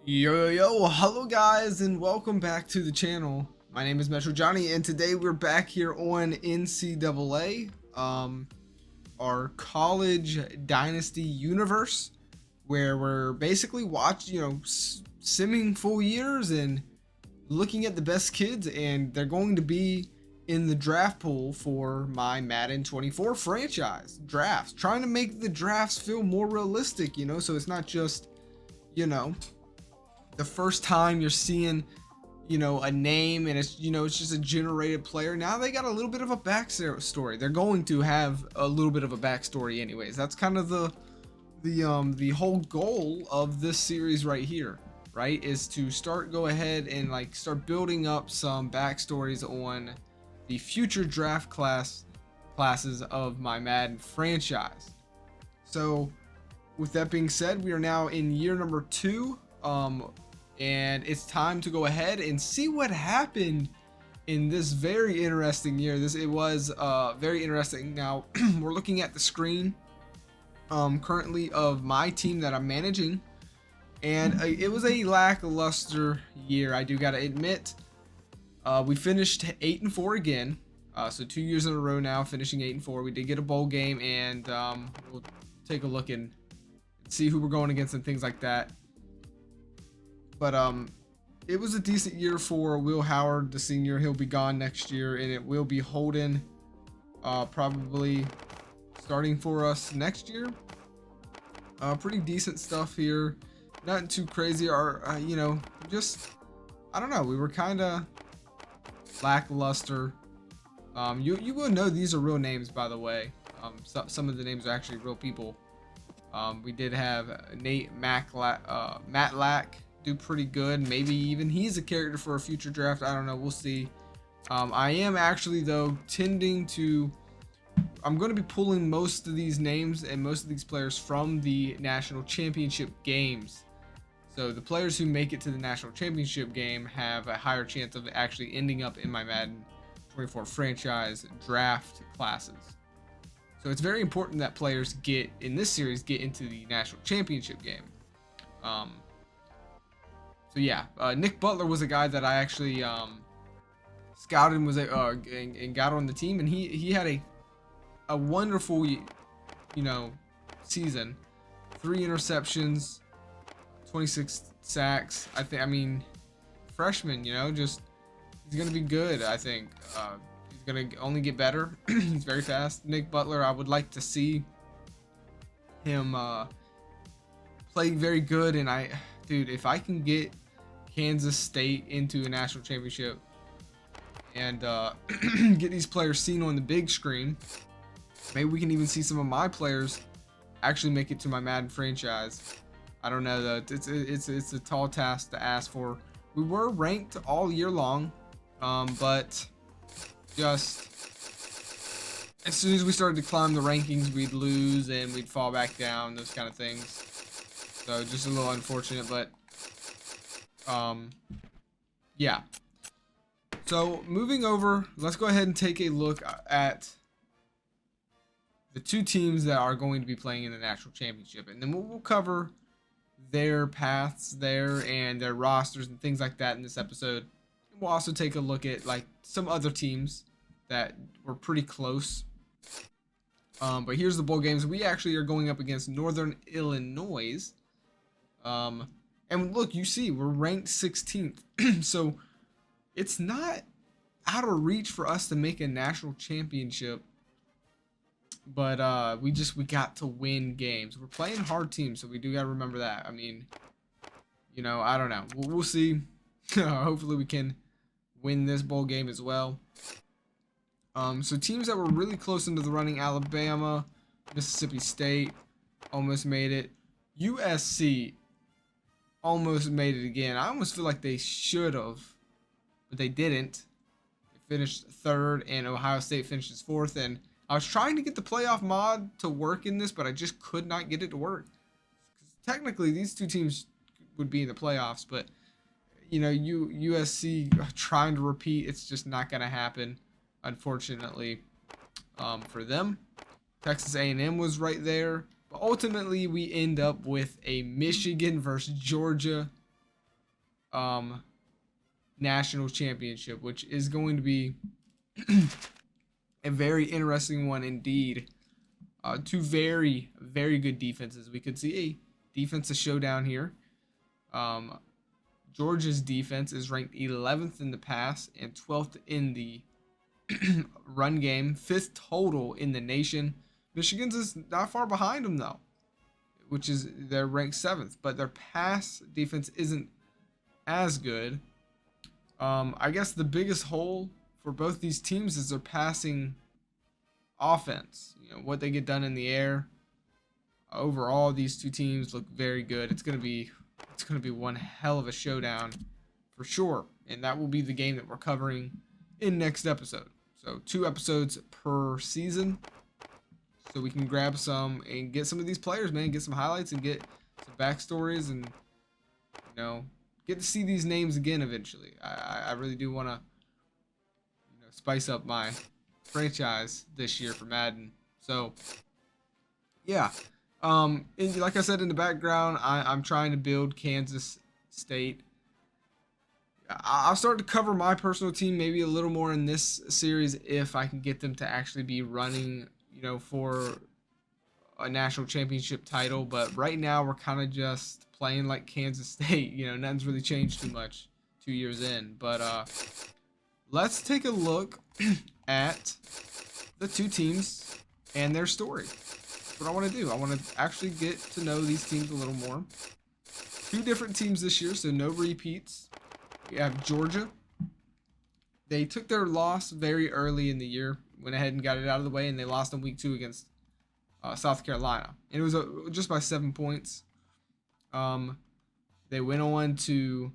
Hello guys and welcome back to the channel. My name is MetroJohnny and today we're back here on NCAA, our college dynasty universe, where we're basically watching, simming full years and looking at the best kids, and they're going to be in the draft pool for my Madden 24 franchise drafts, trying to make the drafts feel more realistic, so it's not just, the first time you're seeing a name and it's just a generated player. Now they got a little bit of a backstory. They're going to have a little bit of a backstory anyways. That's kind of the whole goal of this series right here, right, is to go ahead and start building up some backstories on the future draft classes of my Madden franchise. So with that being said, we are now in year number 2, and it's time to go ahead and see what happened in this very interesting year. It was very interesting. Now we're looking at the screen currently of my team that I'm managing, and it was a lackluster year, I do gotta admit. We finished 8-4 again, so 2 years in a row now finishing 8-4. We did get a bowl game, and we'll take a look and see who we're going against and things like that. But it was a decent year for Will Howard, the senior. He'll be gone next year, and it will be Holden probably starting for us next year. Pretty decent stuff here, not too crazy. Just, I don't know, we were kind of lackluster. You will know these are real names, by the way. Some of the names are actually real people. We did have Matt Lack do pretty good. Maybe even he's a character for a future draft. I don't know. We'll see. I am actually, though, I'm going to be pulling most of these names and most of these players from the national championship games. So the players who make it to the national championship game have a higher chance of actually ending up in my Madden 24 franchise draft classes. So it's very important that players in this series get into the national championship game. So yeah, Nick Butler was a guy that I actually scouted and got on the team, and he had a wonderful season. 3 interceptions, 26 sacks. I mean, freshman, he's gonna be good. I think he's gonna only get better. He's very fast. Nick Butler, I would like to see him play very good, and dude, if I can get Kansas State into a national championship and get these players seen on the big screen, maybe we can even see some of my players actually make it to my Madden franchise. I don't know, though. It's a tall task to ask for. We were ranked all year long, but just as soon as we started to climb the rankings, we'd lose and we'd fall back down, those kind of things. So just a little unfortunate, but yeah. So moving over, let's go ahead and take a look at the 2 teams that are going to be playing in the national championship, and then we'll cover their paths there and their rosters and things like that in this episode. We'll also take a look at some other teams that were pretty close. But here's the bowl games. We actually are going up against Northern Illinois. And look, you see, we're ranked 16th. So it's not out of reach for us to make a national championship. But we got to win games. We're playing hard teams, so we do got to remember that. I mean, I don't know. We'll see. Hopefully we can win this bowl game as well. So teams that were really close into the running: Alabama, Mississippi State almost made it. USC almost made it again. I almost feel like they should have, but they didn't. They finished 3rd, and Ohio State finishes 4th. And I was trying to get the playoff mod to work in this, but I just could not get it to work. Technically, these 2 teams would be in the playoffs, but USC trying to repeat, it's just not going to happen, unfortunately, for them. Texas A&M was right there. But ultimately, we end up with a Michigan versus Georgia national championship, which is going to be a very interesting one indeed. Two very, very good defenses. We could see a defensive showdown here. Georgia's defense is ranked 11th in the pass and 12th in the run game, 5th total in the nation. Michigan's is not far behind them though, which is they're ranked 7th, but their pass defense isn't as good. I guess the biggest hole for both these teams is their passing offense. You know, what they get done in the air. Overall, these two teams look very good. It's gonna be one hell of a showdown for sure, and that will be the game that we're covering in next episode. So 2 episodes per season, so we can grab some and get some of these players, man, get some highlights and get some backstories, and you know, get to see these names again eventually. I really do want to, you know, spice up my franchise this year for Madden. So yeah, like I said in the background, I'm trying to build Kansas State. I'll start to cover my personal team maybe a little more in this series if I can get them to actually be running, you know, for a national championship title. But right now we're kind of just playing like Kansas State. You know, nothing's really changed too much 2 years in. But let's take a look at the two teams and their story. That's what I want to do. I want to actually get to know these teams a little more. 2 different teams this year, so no repeats. We have Georgia. They took their loss very early in the year, went ahead and got it out of the way, and they lost in week 2 against South Carolina. And it was just by 7 points. They went on to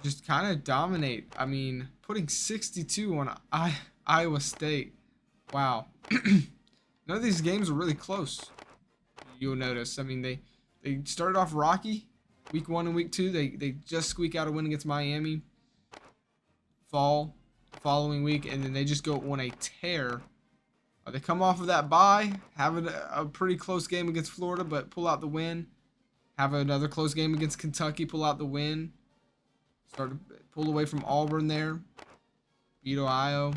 just kind of dominate. I mean, putting 62 on Iowa State. Wow. None of these games were really close. You'll notice. I mean, they started off rocky. Week 1 and week 2, they just squeak out a win against Miami. Following week, and then they just go on a tear. They come off of that bye, having a pretty close game against Florida, but pull out the win. Have another close game against Kentucky, pull out the win. Start to pull away from Auburn there. Beat Ohio.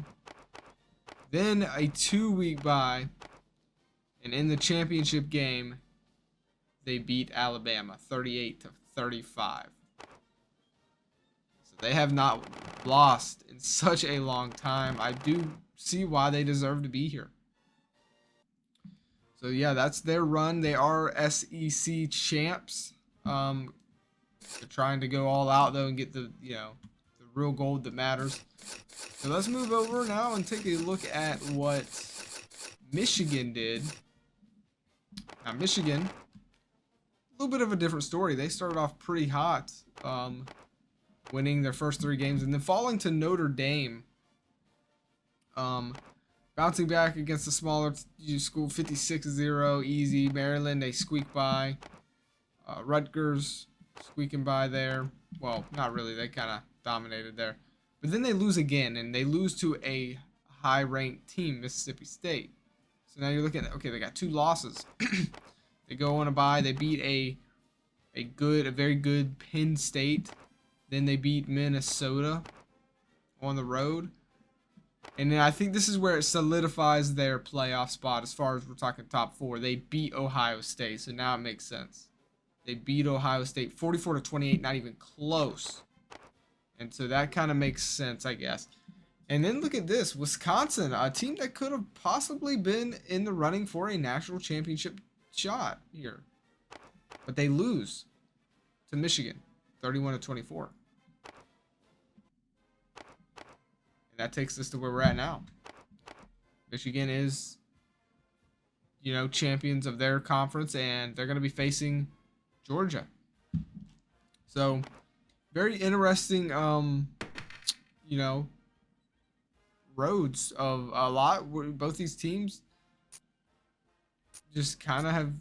Then a 2-week bye, and in the championship game, they beat Alabama 38-35. So they have not lost in such a long time. I do see why they deserve to be here. So yeah, that's their run. They are SEC champs. They're trying to go all out though and get the real gold that matters. So let's move over now and take a look at what Michigan did. Now Michigan, a little bit of a different story. They started off pretty hot, winning their first 3 games and then falling to Notre Dame. Bouncing back against the smaller school, 56-0, easy. Maryland, they squeak by. Rutgers, squeaking by there. Well, not really. They kind of dominated there. But then they lose again, and they lose to a high-ranked team, Mississippi State. So now you're looking at, okay, they got 2 losses. They go on a bye. They beat a very good Penn State. Then they beat Minnesota on the road. And then I think this is where it solidifies their playoff spot as far as we're talking top 4. They beat Ohio State, so now it makes sense. They beat Ohio State 44-28, not even close. And so that kind of makes sense, I guess. And then look at this, Wisconsin, a team that could have possibly been in the running for a national championship shot here. But they lose to Michigan, 31-24. And that takes us to where we're at now. Michigan is, champions of their conference, and they're going to be facing Georgia. So, very interesting, roads of a lot. Both these teams just kind of have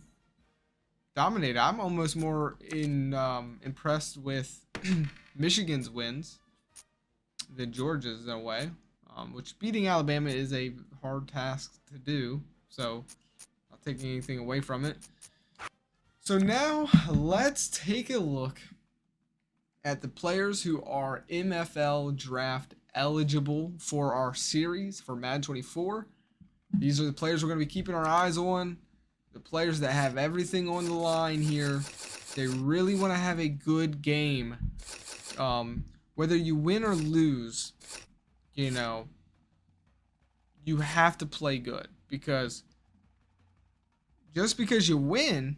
dominated. I'm almost more impressed with Michigan's wins than Georgia's in a way, which beating Alabama is a hard task to do, so not taking anything away from it. So now let's take a look at the players who are MFL draft eligible for our series for Madden 24. These are the players we're going to be keeping our eyes on. The players that have everything on the line here. They really want to have a good game. Whether you win or lose, you know, you have to play good, because just because you win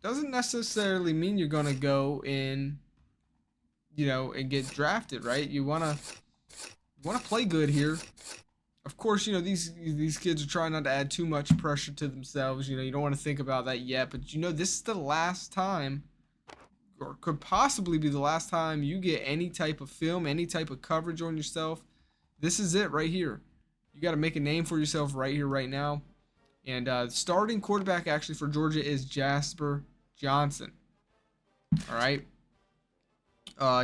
doesn't necessarily mean you're going to go in, and get drafted, right? You want to play good here. Of course, these kids are trying not to add too much pressure to themselves. You don't want to think about that yet, but this is the last time, or could possibly be the last time, you get any type of film, any type of coverage on yourself. This is it right here. You got to make a name for yourself right here, right now. And starting quarterback actually for Georgia is Jasper Johnson. All right.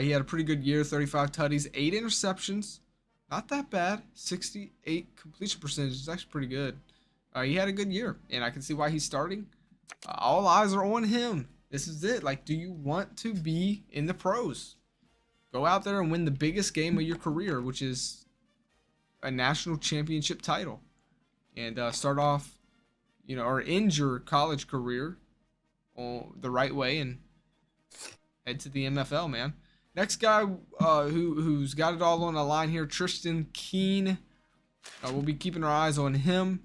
He had a pretty good year, 35 tutties, 8 interceptions. Not that bad. 68 completion percentage is actually pretty good. He had a good year, and I can see why he's starting. All eyes are on him. This is it. Like, do you want to be in the pros? Go out there and win the biggest game of your career, which is a national championship title. And start off, or end your college career the right way and head to the MFL, man. Next guy who's got it all on the line here, Tristan Keene. We'll be keeping our eyes on him.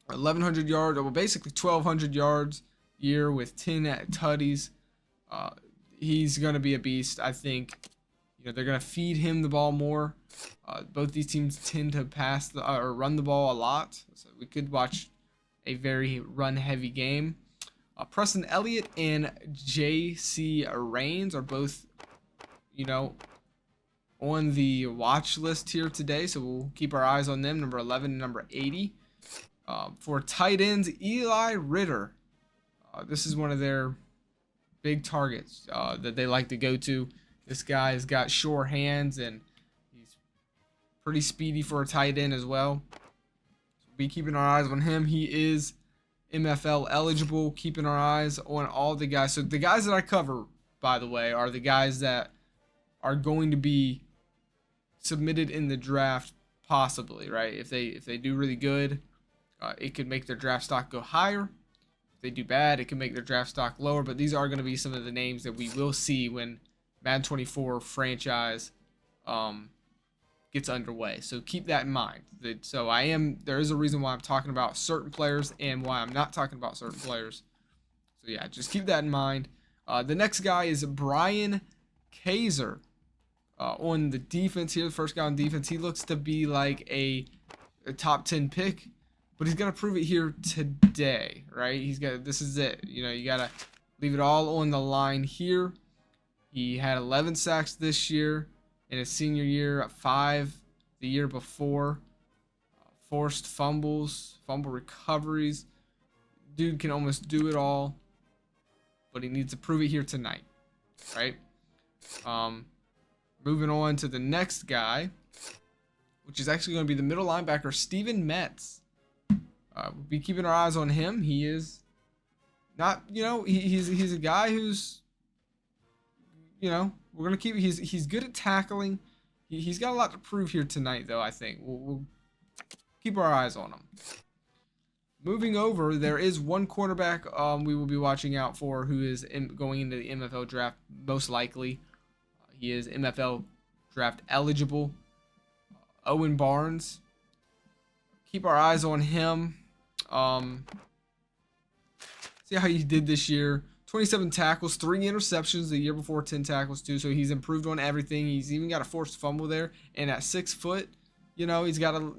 1,100 yards, well, basically 1,200 yards year with 10 tutties. He's going to be a beast, I think. They're going to feed him the ball more. Both these teams tend to or run the ball a lot, so we could watch a very run-heavy game. Preston Elliott and J.C. Rains are both, on the watch list here today, so we'll keep our eyes on them, number 11 and number 80. For tight ends, Eli Ritter. This is one of their big targets that they like to go to. This guy's got sure hands, and he's pretty speedy for a tight end as well. So we'll be keeping our eyes on him. He is MFL eligible, keeping our eyes on all the guys. So the guys that I cover, by the way, are the guys that are going to be submitted in the draft, possibly, right? If they do really good, it could make their draft stock go higher. If they do bad, it can make their draft stock lower. But these are going to be some of the names that we will see when Madden 24 franchise gets underway. So keep that in mind. There is a reason why I'm talking about certain players and why I'm not talking about certain players. So yeah, just keep that in mind. The next guy is Brian Kaiser on the defense here. The first guy on defense. He looks to be like a top 10 pick. But he's got to prove it here today, right? This is it. You got to leave it all on the line here. He had 11 sacks this year in his senior year, 5 the year before. Forced fumbles, fumble recoveries. Dude can almost do it all, but he needs to prove it here tonight, right? Moving on to the next guy, which is actually going to be the middle linebacker, Steven Metz. We'll be keeping our eyes on him. He is not, he's a guy who's, we're going to keep, he's good at tackling. He's got a lot to prove here tonight, though, I think. We'll keep our eyes on him. Moving over, there is one quarterback we will be watching out for who is going into the MFL draft, most likely. He is MFL draft eligible. Owen Barnes. Keep our eyes on him. See how he did this year. 27 tackles, 3 interceptions. The year before, 10 tackles too. So he's improved on everything. He's even got a forced fumble there. And at 6 foot, he's got a,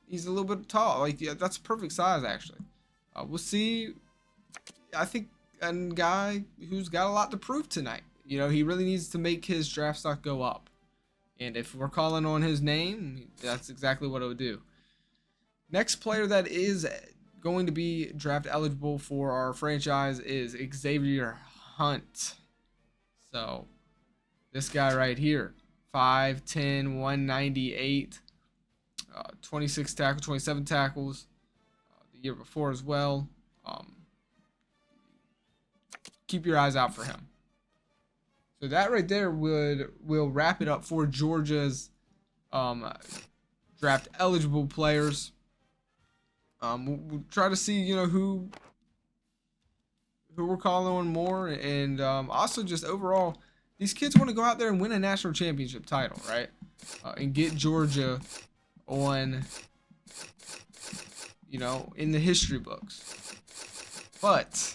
he's a little bit tall. Like, yeah, that's perfect size actually. We'll see. I think a guy who's got a lot to prove tonight. He really needs to make his draft stock go up. And if we're calling on his name, that's exactly what it would do. Next player that is going to be draft eligible for our franchise is Xavier Hunt. So this guy right here, 5'10", 198, 26 tackles, 27 tackles the year before as well. Keep your eyes out for him. So that right there will wrap it up for Georgia's draft eligible players. We'll try to see, who we're calling on more, and also just overall, these kids want to go out there and win a national championship title, right? And get Georgia on, in the history books. But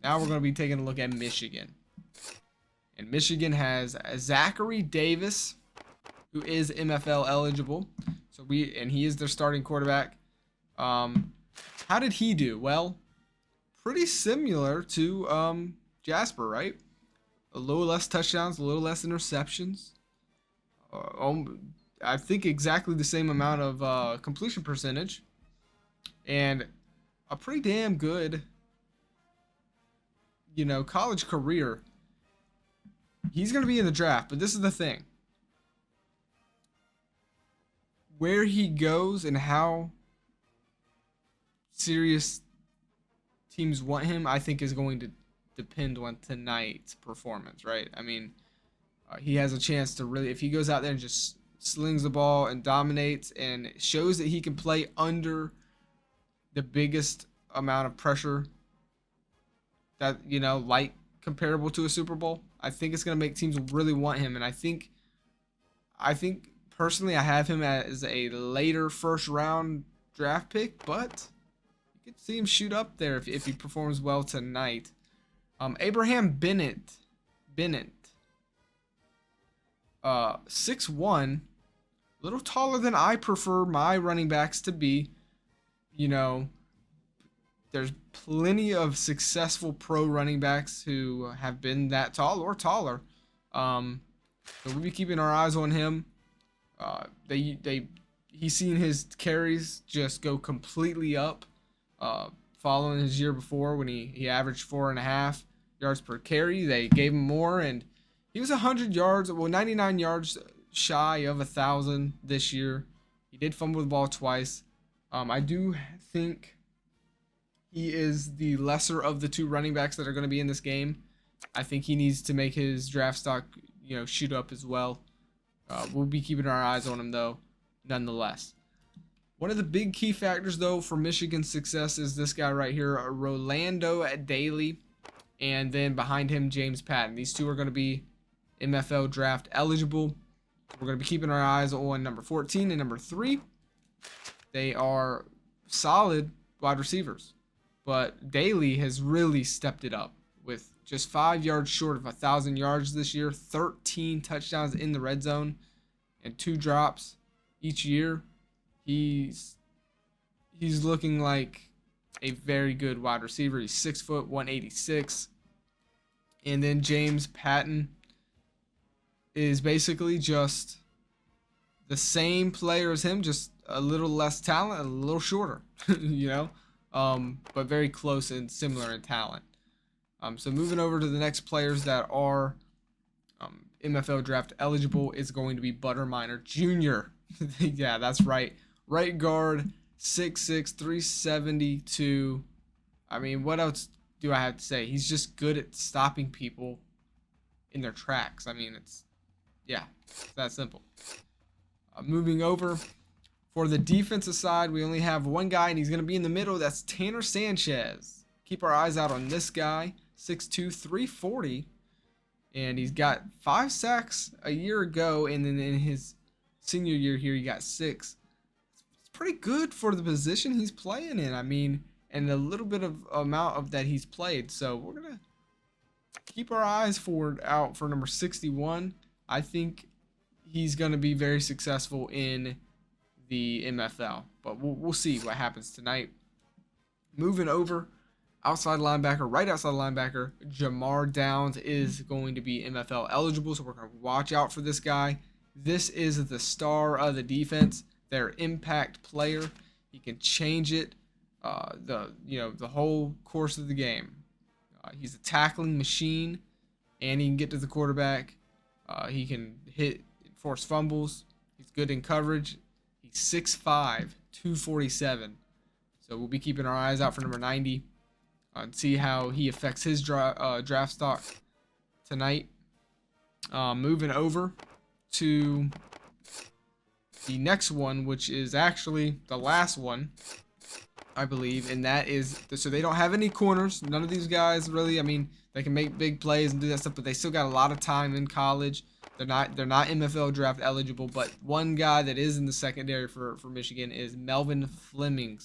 now we're going to be taking a look at Michigan. And Michigan has Zachary Davis, who is MFL eligible. And he is their starting quarterback. How did he do? Well, pretty similar to Jasper, right? A little less touchdowns, a little less interceptions. I think exactly the same amount of completion percentage. And a pretty damn good, college career. He's going to be in the draft, but this is the thing. Where he goes and how serious teams want him, I think, is going to depend on tonight's performance, right? I mean, he has a chance to really, if he goes out there and just slings the ball and dominates and shows that he can play under the biggest amount of pressure that, like comparable to a Super Bowl, I think it's going to make teams really want him. And I think personally, I have him as a later first round draft pick, but you could see him shoot up there if he performs well tonight. Abraham Bennett, 6'1", a little taller than I prefer my running backs to be. There's plenty of successful pro running backs who have been that tall or taller. So we'll be keeping our eyes on him. He's seen his carries just go completely up, following his year before when he averaged 4.5 yards per carry. They gave him more, and he was 100 yards, 99 yards shy of 1,000 this year. He did fumble the ball twice. I do think he is the lesser of the two running backs that are going to be in this game. I think he needs to make his draft stock, shoot up as well. We'll be keeping our eyes on him, though, nonetheless. One of the big key factors, though, for Michigan's success is this guy right here, Rolando Daly, and then behind him, James Patton. These two are going to be MFL draft eligible. We're going to be keeping our eyes on number 14 and number 3. They are solid wide receivers, but Daly has really stepped it up with just 5 yards short of 1,000 yards this year, 13 touchdowns in the red zone, and 2 drops each year. He's looking like a very good wide receiver. He's 6 foot, 186. And then James Patton is basically just the same player as him, just a little less talent, a little shorter, but very close and similar in talent. So moving over to the next players that are MFL draft eligible is going to be Butterminer Jr. Yeah, that's right. Right guard, 6'6", 372. I mean, what else do I have to say? He's just good at stopping people in their tracks. I mean, it's that simple. Moving over, for the defensive side, we only have one guy, and he's going to be in the middle. That's Tanner Sanchez. Keep our eyes out on this guy, 6'2", 340. And he's got 5 sacks a year ago, and then in his senior year here, he got 6. It's pretty good for the position he's playing in. I mean, and a little bit of amount of that he's played. So we're going to keep our eyes out for number 61. I think he's going to be very successful in the MFL, but we'll see what happens tonight. Moving over, outside linebacker, right outside linebacker, Jamar Downs is going to be MFL eligible, so we're going to watch out for this guy. This is the star of the defense, their impact player. He can change it, the whole course of the game. He's a tackling machine, and he can get to the quarterback. He can hit, force fumbles. He's good in coverage. He's 6'5", 247. So we'll be keeping our eyes out for number 90 and see how he affects his draft stock. tonight. Moving over to the next one, which is actually the last one, I believe, and that is, so they don't have any corners. None of these guys really, I mean, they can make big plays and do that stuff, but they still got a lot of time in college. They're not MFL draft eligible, but one guy that is in the secondary for Michigan is Melvin Fleming.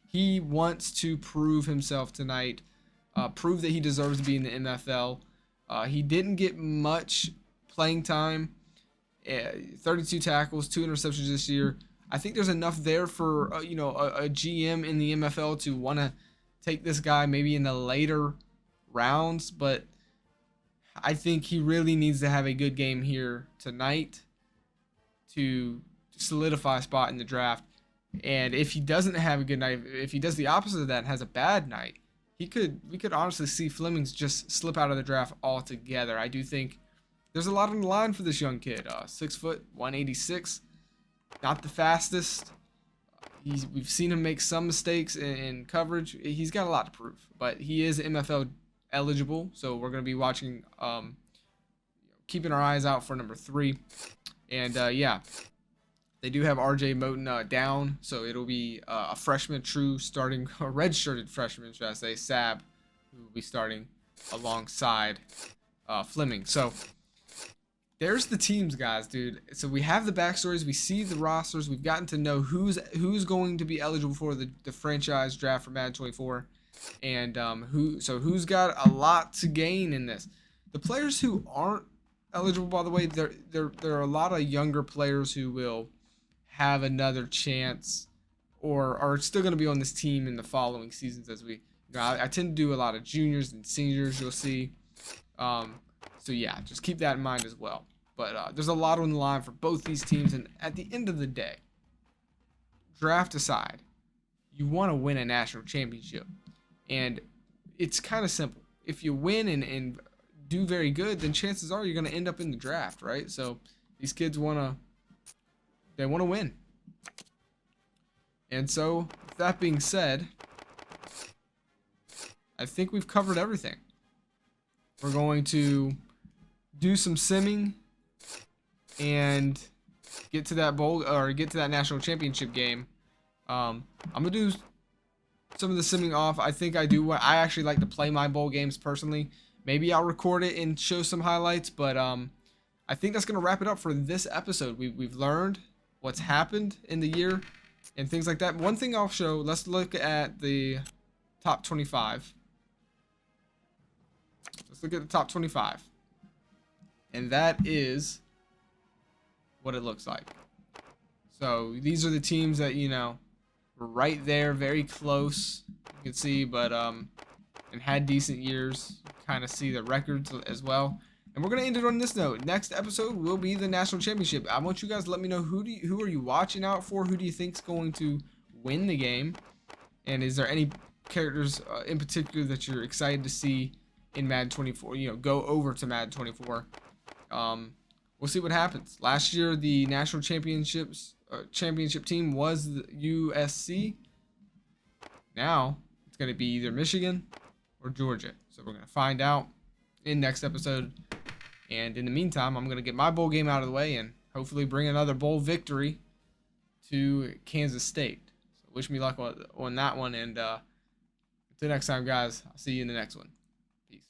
He wants to prove himself tonight, prove that he deserves to be in the NFL. He didn't get much playing time, 32 tackles, 2 interceptions this year. I think there's enough there for a GM in the MFL to want to take this guy maybe in the later rounds, but I think he really needs to have a good game here tonight to solidify a spot in the draft. And if he doesn't have a good night, if he does the opposite of that and has a bad night, we could honestly see Flemings just slip out of the draft altogether. I do think there's a lot on the line for this young kid. 6 foot, 186, not the fastest. We've seen him make some mistakes in coverage. He's got a lot to prove, but he is MFL eligible, so we're going to be watching, keeping our eyes out for number 3. And yeah, they do have RJ Moten down, so it'll be a freshman, true starting, a red-shirted freshman, should I say, Sab, who will be starting alongside Fleming. So there's the teams, guys, dude. So we have the backstories, we see the rosters, we've gotten to know who's going to be eligible for the franchise draft for Madden 24, and who's got a lot to gain in this. The players who aren't eligible, by the way, there are a lot of younger players who will have another chance or are still going to be on this team in the following seasons. As I tend to do a lot of juniors and seniors, you'll see. So yeah, just keep that in mind as well. But there's a lot on the line for both these teams, and at the end of the day, draft aside, you want to win a national championship, and it's kind of simple. If you win and do very good, then chances are you're going to end up in the draft, right? So these kids want to win. And so, with that being said, I think we've covered everything. We're going to do some simming and get to that bowl, or get to that national championship game. I'm gonna do some of the simming off. I think I actually like to play my bowl games personally. Maybe I'll record it and show some highlights, but I think that's gonna wrap it up for this episode. We've learned what's happened in the year and things like that. One thing I'll show. Let's look at the top 25. Let's look at the top 25. And that is what it looks like. So these are the teams that, were right there, very close, you can see, but and had decent years. Kind of see the records as well. And we're going to end it on this note. Next episode will be the national championship. I want you guys to let me know who are you watching out for? Who do you think is going to win the game? And is there any characters in particular that you're excited to see in Madden 24, go over to Madden 24. We'll see what happens. Last year, the national championship team was the USC. Now, it's going to be either Michigan or Georgia. So we're going to find out in next episode. And in the meantime, I'm going to get my bowl game out of the way and hopefully bring another bowl victory to Kansas State. So wish me luck on that one. And until next time, guys, I'll see you in the next one. Peace.